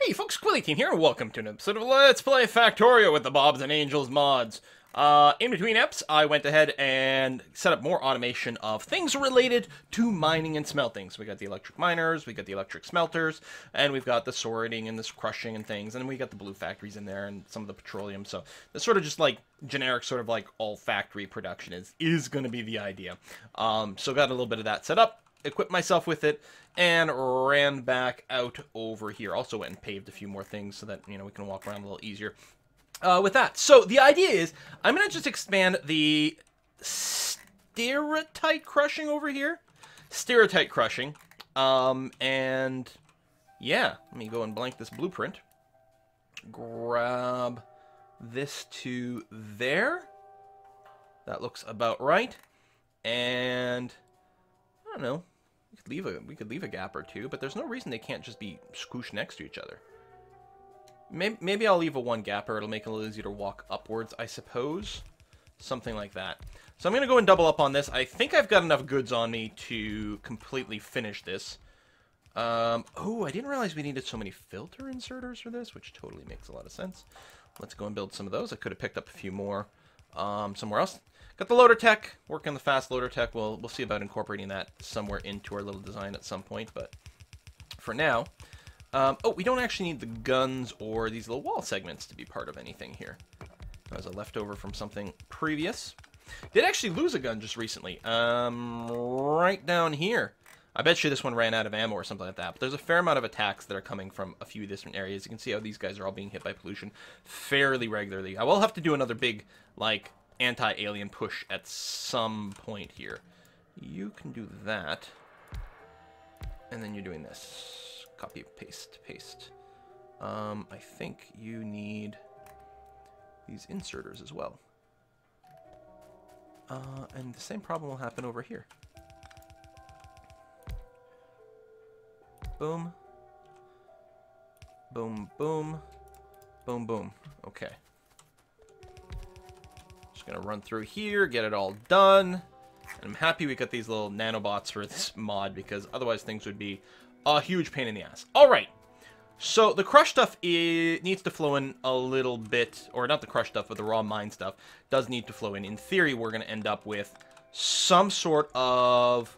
Hey folks, Quilly Team here, and welcome to an episode of Let's Play Factorio with the Bobs and Angels mods. In between eps, I went ahead and set up more automation of things related to mining and smelting. So we got the electric miners, we got the electric smelters, and we've got the sorting and this crushing and things, and then we got the blue factories in there and some of the petroleum. So this sort of just like generic sort of like all factory production is going to be the idea. So got a little bit of that set up, equipped myself with it, and ran back out over here. Also went and paved a few more things so that, you know, we can walk around a little easier with that. So the idea is I'm going to just expand the stereotype crushing over here. Stereotype crushing. And yeah, let me go and blank this blueprint. Grab this to there. That looks about right. And I don't know. We could leave a gap or two, but there's no reason they can't just be squooshed next to each other. Maybe I'll leave a one gapper. It'll make it a little easier to walk upwards, I suppose. Something like that. So I'm going to go and double up on this. I think I've got enough goods on me to completely finish this. Oh, I didn't realize we needed so many filter inserters for this, which totally makes a lot of sense. Let's go and build some of those. I could have picked up a few more somewhere else. Got the loader tech, working on the fast loader tech. We'll see about incorporating that somewhere into our little design at some point, but for now, oh, we don't actually need the guns or these little wall segments to be part of anything here. That was a leftover from something previous. Did actually lose a gun just recently, right down here. I bet you this one ran out of ammo or something like that, but there's a fair amount of attacks that are coming from a few different areas. You can see how these guys are all being hit by pollution fairly regularly. I will have to do another big, like, anti-alien push at some point here. You can do that. And then you're doing this. Copy, paste, paste. I think you need these inserters as well. And the same problem will happen over here. Boom. Boom, boom. Boom, boom. Okay. Just gonna run through here, get it all done. And I'm happy we got these little nanobots for this mod, because otherwise things would be a huge pain in the ass. Alright. So the crush stuff needs to flow in a little bit, or not the crush stuff, but the raw mine stuff does need to flow in. In theory, we're gonna end up with some sort of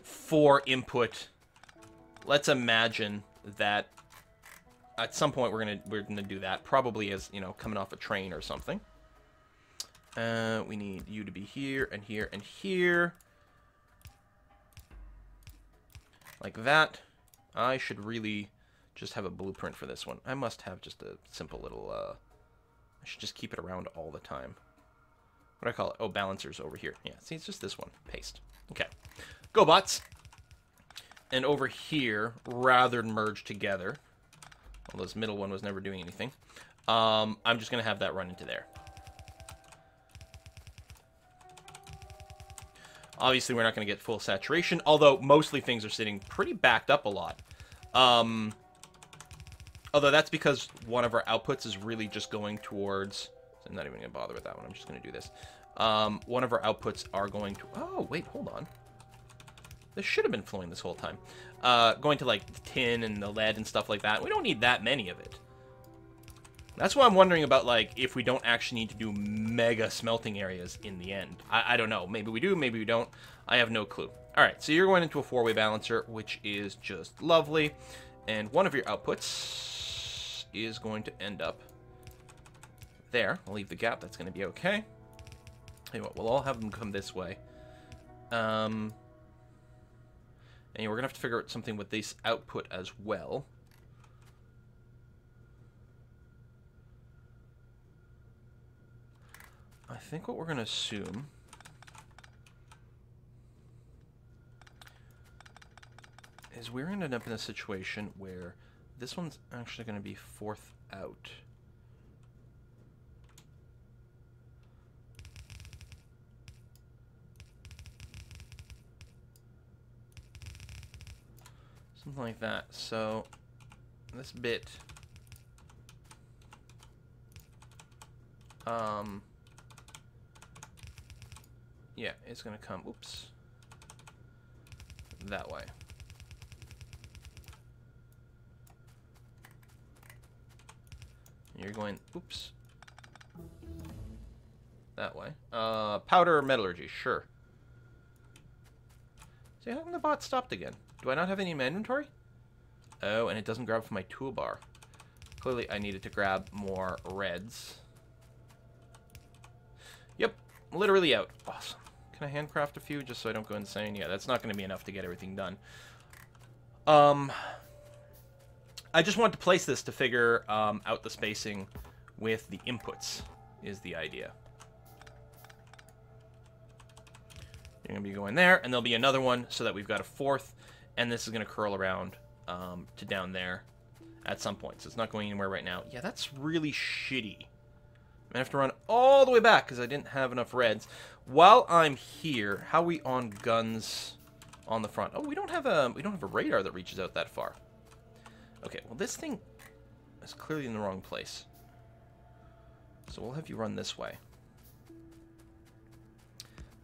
4 input. Let's imagine that at some point we're gonna do that, probably as, you know, coming off a train or something. We need you to be here and here and here, like that. I should really just have a blueprint for this one. I must have just a simple little. I should just keep it around all the time. What do I call it? Oh, balancers over here. Yeah, see, it's just this one. Paste. Okay, go bots. And over here, rather than merge together, well, this middle one was never doing anything, I'm just going to have that run into there. Obviously, we're not going to get full saturation, although mostly things are sitting pretty backed up a lot. Although that's because one of our outputs is really just going towards... I'm not even going to bother with that one. I'm just going to do this. One of our outputs are going to... Oh, wait, hold on. This should have been flowing this whole time. Going to, like, the tin and the lead and stuff like that. We don't need that many of it. That's why I'm wondering about, like, if we don't actually need to do mega smelting areas in the end. I don't know. Maybe we do, maybe we don't. I have no clue. All right, so you're going into a 4-way balancer, which is just lovely. And one of your outputs is going to end up there. I'll leave the gap. That's going to be okay. Tell you what, we'll all have them come this way. And we're going to have to figure out something with this output as well. I think what we're going to assume is we're going to end up in a situation where this one's actually going to be 4th out. Something like that. So this bit yeah, it's gonna come, oops, that way. You're going, oops. That way. Powder metallurgy, sure. See, how come the bot stopped again? Do I not have any in my inventory? Oh, and it doesn't grab from my toolbar. Clearly, I needed to grab more reds. Yep, literally out. Awesome. Can I handcraft a few just so I don't go insane? Yeah, that's not going to be enough to get everything done. I just want to place this to figure out the spacing with the inputs is the idea. You're going to be going there, and there'll be another one so that we've got a fourth, and this is going to curl around to down there at some point. So it's not going anywhere right now. Yeah, that's really shitty. I'm going to have to run all the way back because I didn't have enough reds. While I'm here, how are we on guns on the front? Oh, we don't have a radar that reaches out that far. Okay, well this thing is clearly in the wrong place. So we'll have you run this way.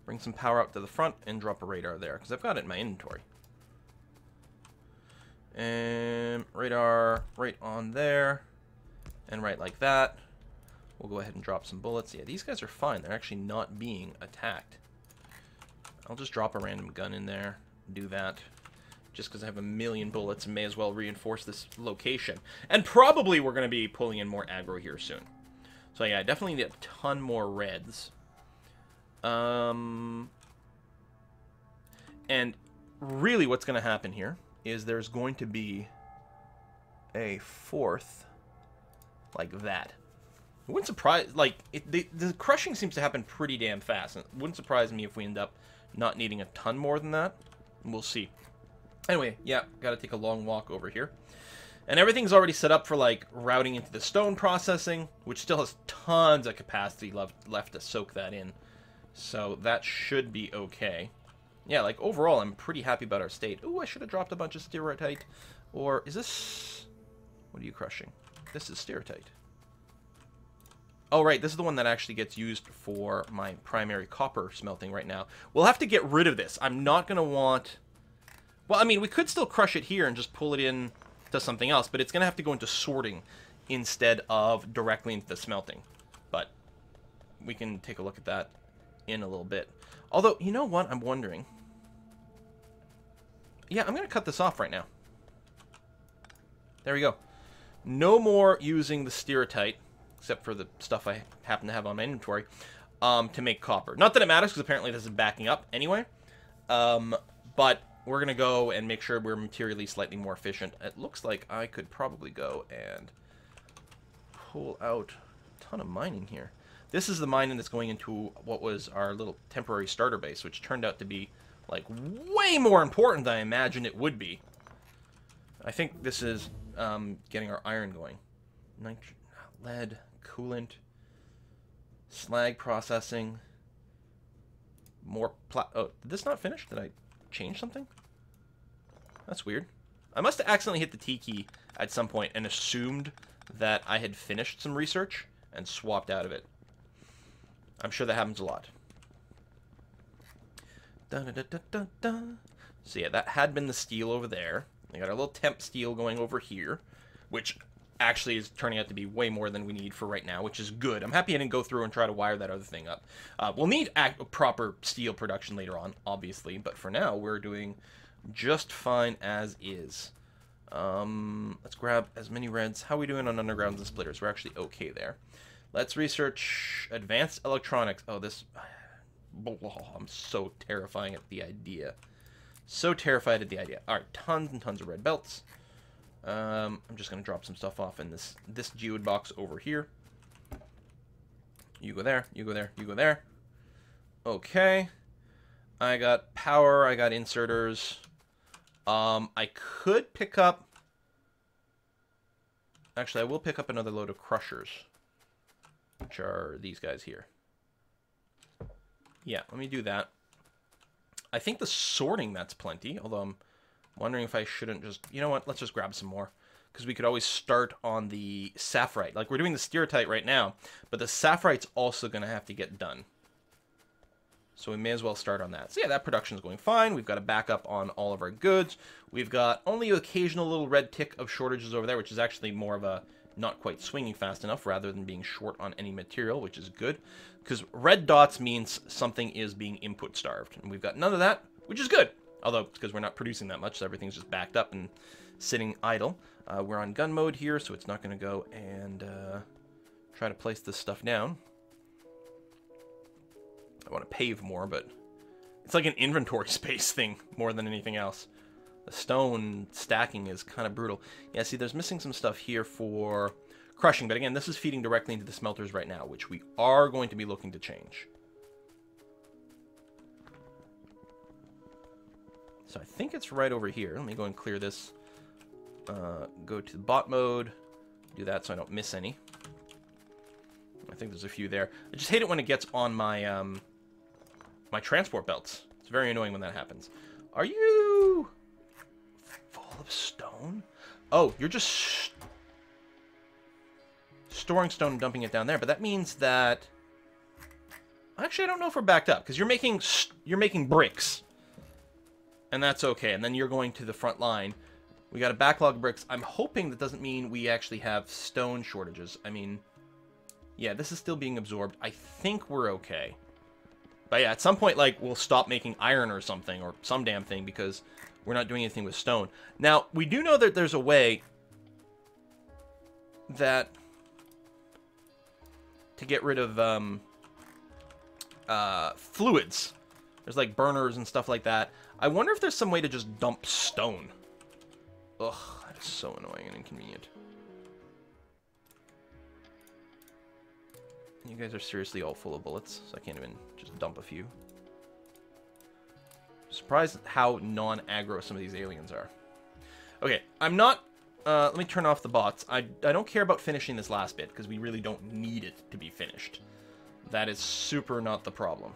Bring some power up to the front and drop a radar there, because I've got it in my inventory. And radar right on there. And right like that. We'll go ahead and drop some bullets. Yeah, these guys are fine. They're actually not being attacked. I'll just drop a random gun in there. Do that. Just because I have a million bullets and may as well reinforce this location. And probably we're going to be pulling in more aggro here soon. So yeah, I definitely need a ton more reds. And really what's going to happen here is there's going to be a fourth like that. It wouldn't surprise, like, the crushing seems to happen pretty damn fast. And it wouldn't surprise me if we end up not needing a ton more than that. We'll see. Anyway, yeah, gotta take a long walk over here. And everything's already set up for, like, routing into the stone processing, which still has tons of capacity left to soak that in. So that should be okay. Yeah, like, overall, I'm pretty happy about our state. Ooh, I should have dropped a bunch of stereotyte. Or, is this... What are you crushing? This is stereotyte. Oh, right, this is the one that actually gets used for my primary copper smelting right now. We'll have to get rid of this. I'm not going to want... Well, I mean, we could still crush it here and just pull it in to something else, but it's going to have to go into sorting instead of directly into the smelting. But we can take a look at that in a little bit. Although, you know what? I'm wondering. Yeah, I'm going to cut this off right now. There we go. No more using the stereotyte, except for the stuff I happen to have on my inventory, to make copper. Not that it matters, because apparently this is backing up anyway. But we're going to go and make sure we're materially slightly more efficient. It looks like I could probably go and pull out a ton of mining here. This is the mining that's going into what was our little temporary starter base, which turned out to be, like, way more important than I imagined it would be. I think this is getting our iron going. Lead, coolant, slag processing, more oh, did this not finish? Did I change something? That's weird. I must have accidentally hit the T key at some point and assumed that I had finished some research and swapped out of it. I'm sure that happens a lot. Dun, dun, dun, dun, dun. So yeah, that had been the steel over there. I got our little temp steel going over here, which actually is turning out to be way more than we need for right now, which is good. I'm happy I didn't go through and try to wire that other thing up. We'll need proper steel production later on, obviously, but for now, we're doing just fine as is. Let's grab as many reds. How are we doing on undergrounds and splitters? We're actually okay there. Let's research advanced electronics. Oh, this... I'm so terrifying at the idea. So terrified at the idea. All right, tons and tons of red belts. I'm just going to drop some stuff off in this geode box over here. You go there, you go there, you go there. Okay. I got power, I got inserters. I could pick up... Actually, I will pick up another load of crushers, which are these guys here. Yeah, let me do that. I think the sorting, that's plenty, although I'm wondering if I shouldn't just... You know what? Let's just grab some more, because we could always start on the sapphirite. Like, we're doing the stereotyte right now, but the sapphirite's also going to have to get done. So we may as well start on that. So yeah, that production's going fine. We've got a backup on all of our goods. We've got only occasional little red tick of shortages over there, which is actually more of a not quite swinging fast enough rather than being short on any material, which is good. Because red dots means something is being input starved. And we've got none of that, which is good. Although, it's because we're not producing that much, so everything's just backed up and sitting idle. We're on gun mode here, so it's not going to go and try to place this stuff down. I want to pave more, but it's like an inventory space thing more than anything else. The stone stacking is kind of brutal. Yeah, see, there's missing some stuff here for crushing, but again, this is feeding directly into the smelters right now, which we are going to be looking to change. So I think it's right over here. Let me go and clear this. Go to the bot mode. Do that so I don't miss any. I think there's a few there. I just hate it when it gets on my my transport belts. It's very annoying when that happens. Are you full of stone? Oh, you're just storing stone and dumping it down there. But that means that... Actually, I don't know if we're backed up, because you're making bricks. And that's okay. And then you're going to the front line. We got a backlog of bricks. I'm hoping that doesn't mean we actually have stone shortages. I mean, yeah, this is still being absorbed. I think we're okay. But yeah, at some point, like, we'll stop making iron or something, or some damn thing, because we're not doing anything with stone. Now, we do know that there's a way that to get rid of fluids. There's like burners and stuff like that. I wonder if there's some way to just dump stone. Ugh, that is so annoying and inconvenient. You guys are seriously all full of bullets, so I can't even just dump a few. Surprised at how non-aggro some of these aliens are. Okay, I'm not... let me turn off the bots. I don't care about finishing this last bit, because we really don't need it to be finished. That is super not the problem.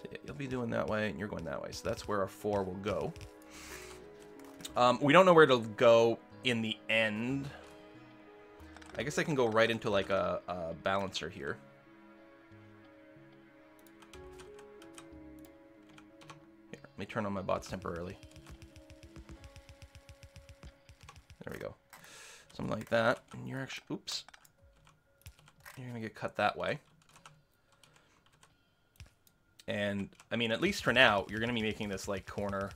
So yeah, you'll be doing that way, and you're going that way. So that's where our 4 will go. We don't know where it'll go in the end. I guess I can go right into like a balancer here. Here, let me turn on my bots temporarily. There we go. Something like that. And you're actually, oops. You're gonna get cut that way. And I mean, at least for now, you're gonna be making this like corner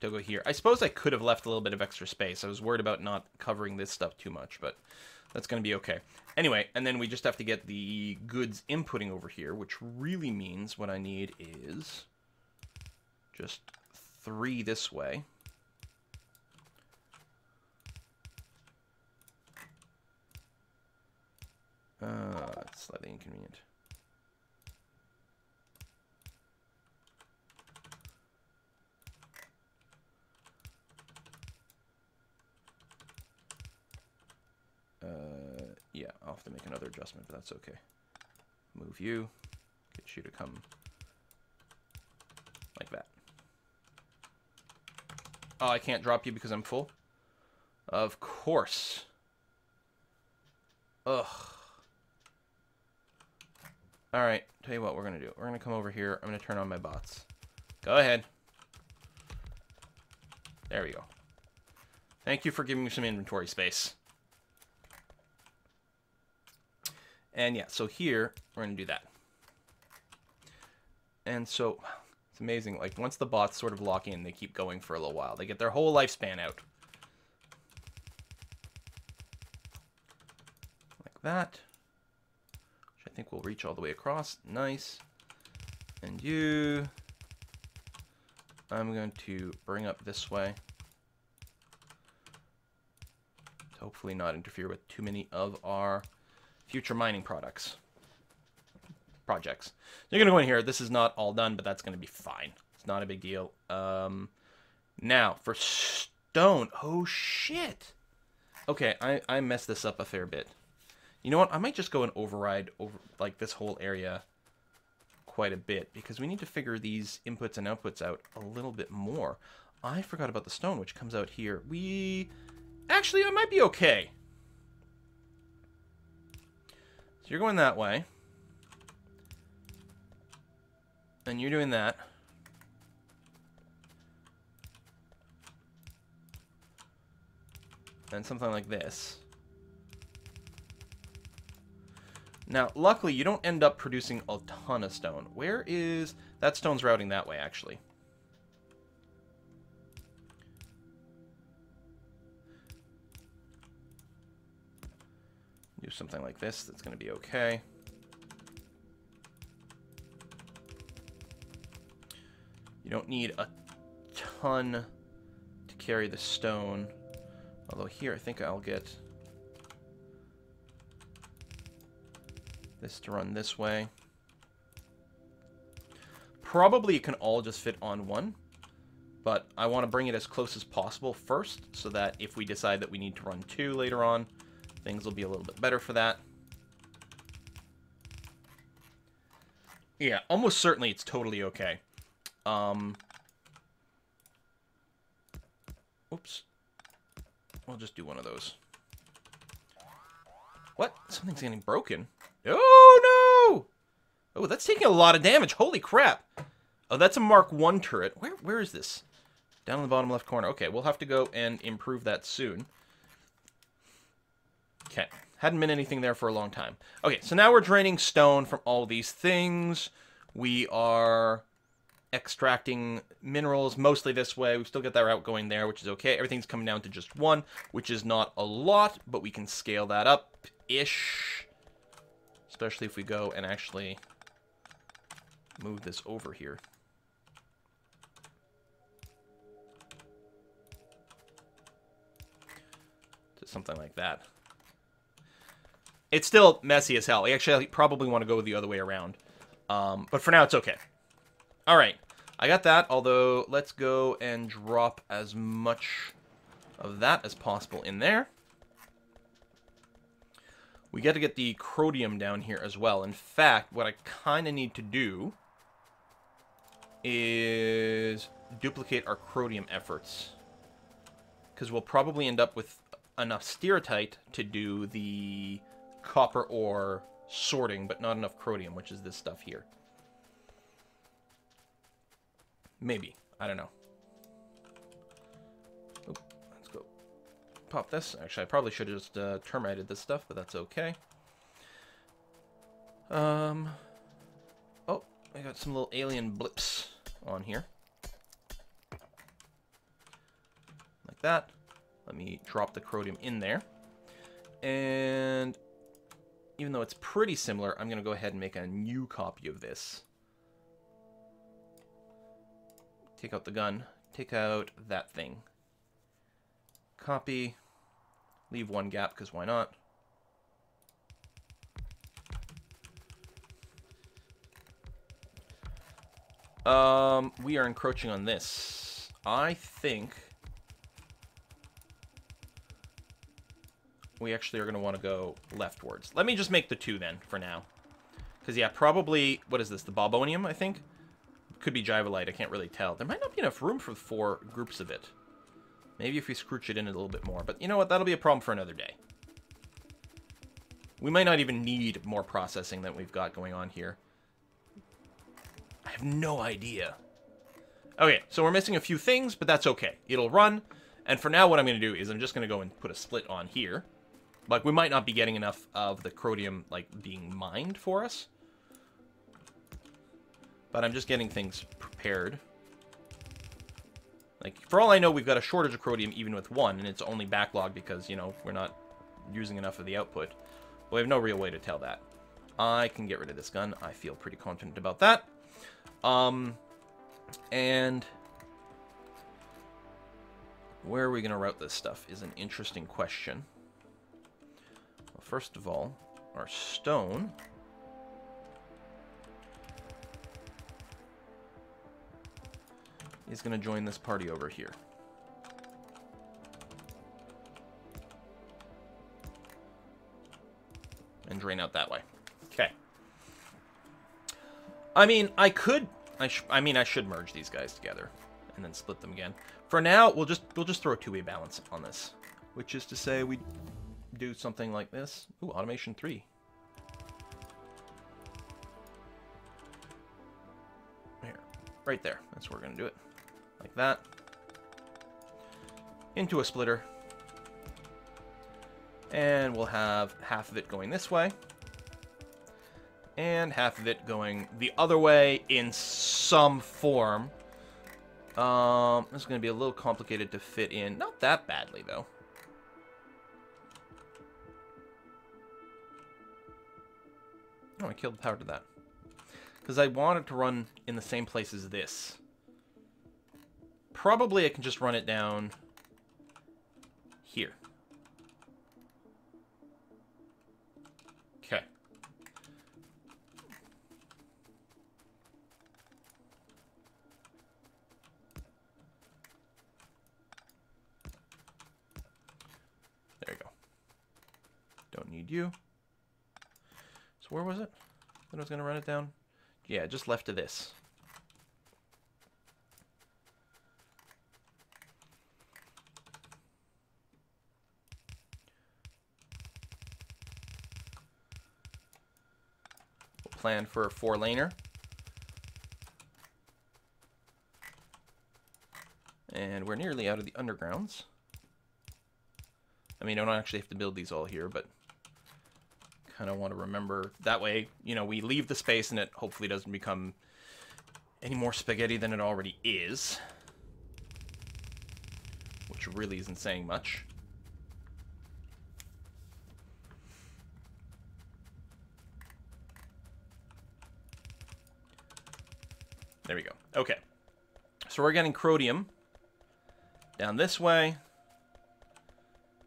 to go here. I suppose I could have left a little bit of extra space. I was worried about not covering this stuff too much, but that's going to be okay. Anyway, and then we just have to get the goods inputting over here, which really means what I need is just 3 this way. It's slightly inconvenient. Yeah, I'll have to make another adjustment, but that's okay. Move you. Get you to come like that. Oh, I can't drop you because I'm full? Of course. Ugh. Alright, tell you what we're going to do. We're going to come over here. I'm going to turn on my bots. Go ahead. There we go. Thank you for giving me some inventory space. And yeah, so here, we're going to do that. And so, it's amazing. Like, once the bots sort of lock in, they keep going for a little while. They get their whole lifespan out. Like that. Which I think will reach all the way across. Nice. And you... I'm going to bring up this way. To hopefully not interfere with too many of our future mining projects. You're going to go in here. This is not all done, but that's going to be fine. It's not a big deal. Now, for stone. Oh, shit. Okay, I messed this up a fair bit. You know what? I might just go and override over like this whole area quite a bit, because we need to figure these inputs and outputs out a little bit more. I forgot about the stone, which comes out here. Actually, I might be okay. So you're going that way. And you're doing that. And something like this. Now, luckily, you don't end up producing a ton of stone. Where is... That stone's routing that way, actually. Do something like this. That's going to be okay. You don't need a ton to carry the stone. Although here, I think I'll get this to run this way. Probably it can all just fit on one, but I want to bring it as close as possible first, so that if we decide that we need to run two later on, things will be a little bit better for that. Yeah, almost certainly it's totally okay. Oops. We'll just do one of those. What? Something's getting broken. Oh, no! Oh, that's taking a lot of damage. Holy crap. Oh, that's a Mark 1 turret. Where is this? Down in the bottom left corner. Okay, we'll have to go and improve that soon. Okay. Hadn't been anything there for a long time. Okay, so now we're draining stone from all these things. We are extracting minerals mostly this way. We still get that route going there, which is okay. Everything's coming down to just one, which is not a lot, but we can scale that up-ish. Especially if we go and actually move this over here. To something like that. It's still messy as hell. Actually, I probably want to go the other way around. But for now, it's okay. Alright, I got that, although let's go and drop as much of that as possible in there. We got to get the chromium down here as well. In fact, what I kind of need to do is duplicate our chromium efforts. Because we'll probably end up with enough stereotype to do the copper ore sorting, but not enough chromium, which is this stuff here. Maybe. I don't know. Oop, let's go pop this. Actually, I probably should have just terminated this stuff, but that's okay. Oh, I got some little alien blips on here. Like that. Let me drop the chromium in there. And even though it's pretty similar, I'm going to go ahead and make a new copy of this. Take out the gun. Take out that thing. Copy. Leave one gap, because why not? We are encroaching on this. I think we actually are going to want to go leftwards. Let me just make the two then, for now. Because, yeah, probably, what is this, the Bobonium, I think? Could be Jivolite, I can't really tell. There might not be enough room for 4 groups of it. Maybe if we scrooge it in a little bit more. But you know what, that'll be a problem for another day. We might not even need more processing than we've got going on here. I have no idea. Okay, so we're missing a few things, but that's okay. It'll run. And for now, what I'm going to do is I'm just going to go and put a split on here. Like, we might not be getting enough of the chromium, like, being mined for us. But I'm just getting things prepared. Like, for all I know, we've got a shortage of chromium even with one, and it's only backlogged because, you know, we're not using enough of the output. But we have no real way to tell that. I can get rid of this gun. I feel pretty confident about that. And where are we going to route this stuff is an interesting question. Well, first of all, our stone is going to join this party over here. And drain out that way. Okay. I mean, I could... I should merge these guys together and then split them again. For now, we'll just throw a two-way balance on this, which is to say we do something like this. Ooh, automation 3. right there. That's where we're going to do it. Like that. Into a splitter. And we'll have half of it going this way. And half of it going the other way in some form. This is going to be a little complicated to fit in. Not that badly, though. Oh, I killed the power to that. Because I wanted to run in the same place as this. Probably I can just run it down here. Okay. There you go. Don't need you. So where was it? Then I was going to run it down? Yeah, just left of this. We'll plan for a 4-laner. And we're nearly out of the undergrounds. I mean, I don't actually have to build these all here, but kind of want to remember. That way, you know, we leave the space and it hopefully doesn't become any more spaghetti than it already is. Which really isn't saying much. There we go. Okay. So we're getting chromium down this way,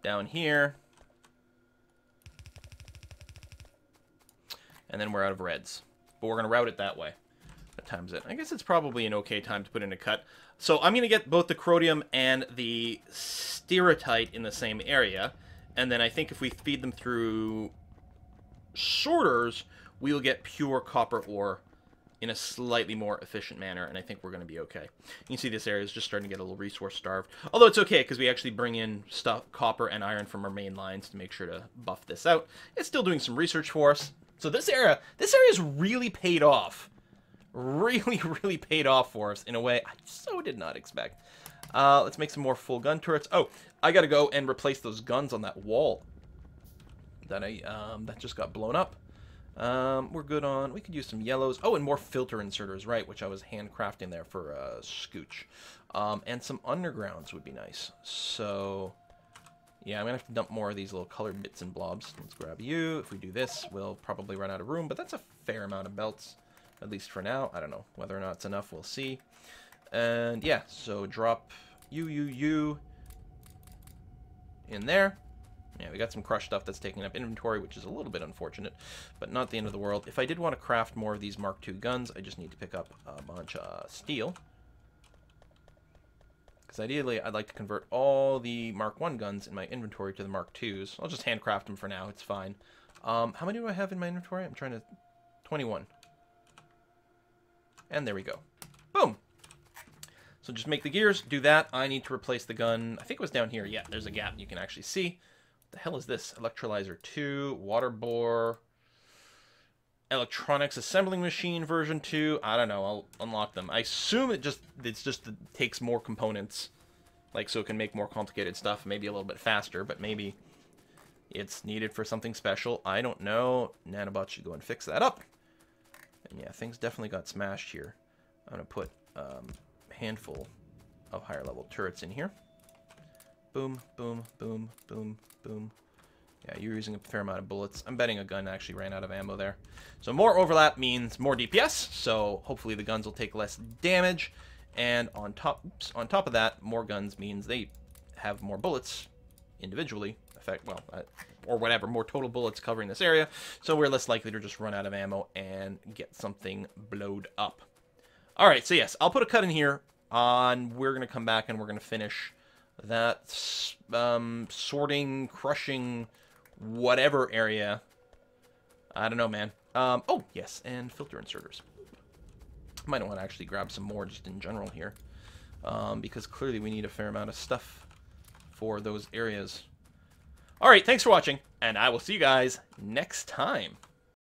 down here, and then we're out of reds. But we're going to route it that way. What time's it? I guess it's probably an okay time to put in a cut. So I'm going to get both the chromium and the stereotype in the same area. And then I think if we feed them through sorters, we'll get pure copper ore in a slightly more efficient manner, and I think we're going to be okay. You can see this area is just starting to get a little resource starved. Although it's okay, because we actually bring in stuff, copper and iron from our main lines to make sure to buff this out. It's still doing some research for us. So this area is really paid off. Really, really paid off for us in a way I so did not expect. Let's make some more full gun turrets. Oh, I got to go and replace those guns on that wall that that just got blown up. We're good on... We could use some yellows. Oh, and more filter inserters, right, which I was handcrafting there for Scooch. And some undergrounds would be nice. So, yeah, I'm going to have to dump more of these little colored bits and blobs. Let's grab you. If we do this, we'll probably run out of room, but that's a fair amount of belts, at least for now. I don't know whether or not it's enough. We'll see. And, yeah, so drop you in there. Yeah, we got some crushed stuff that's taking up inventory, which is a little bit unfortunate, but not the end of the world. If I did want to craft more of these Mark II guns, I just need to pick up a bunch of steel. Because ideally, I'd like to convert all the Mark I guns in my inventory to the Mark IIs. I'll just handcraft them for now. It's fine. How many do I have in my inventory? I'm trying to... 21. And there we go. Boom! So just make the gears, do that. I need to replace the gun. I think it was down here. Yeah, there's a gap you can actually see. The hell is this? Electrolyzer 2, water bore, electronics assembling machine version 2. I don't know. I'll unlock them. I assume it just takes more components, like so it can make more complicated stuff, maybe a little bit faster, but maybe it's needed for something special. I don't know. Nanobot should go and fix that up. And yeah, things definitely got smashed here. I'm gonna put a handful of higher level turrets in here. Boom, boom, boom, boom, boom. Yeah, you're using a fair amount of bullets. I'm betting a gun actually ran out of ammo there. So more overlap means more DPS, so hopefully the guns will take less damage. And on top of that, more guns means they have more bullets individually. Or whatever, more total bullets covering this area. So we're less likely to just run out of ammo and get something blowed up. All right, so yes, I'll put a cut in here. We're going to come back and we're going to finish that sorting, crushing, whatever area. I don't know, man. Oh, yes, and filter inserters. Might want to actually grab some more just in general here. Because clearly we need a fair amount of stuff for those areas. Alright, thanks for watching, and I will see you guys next time.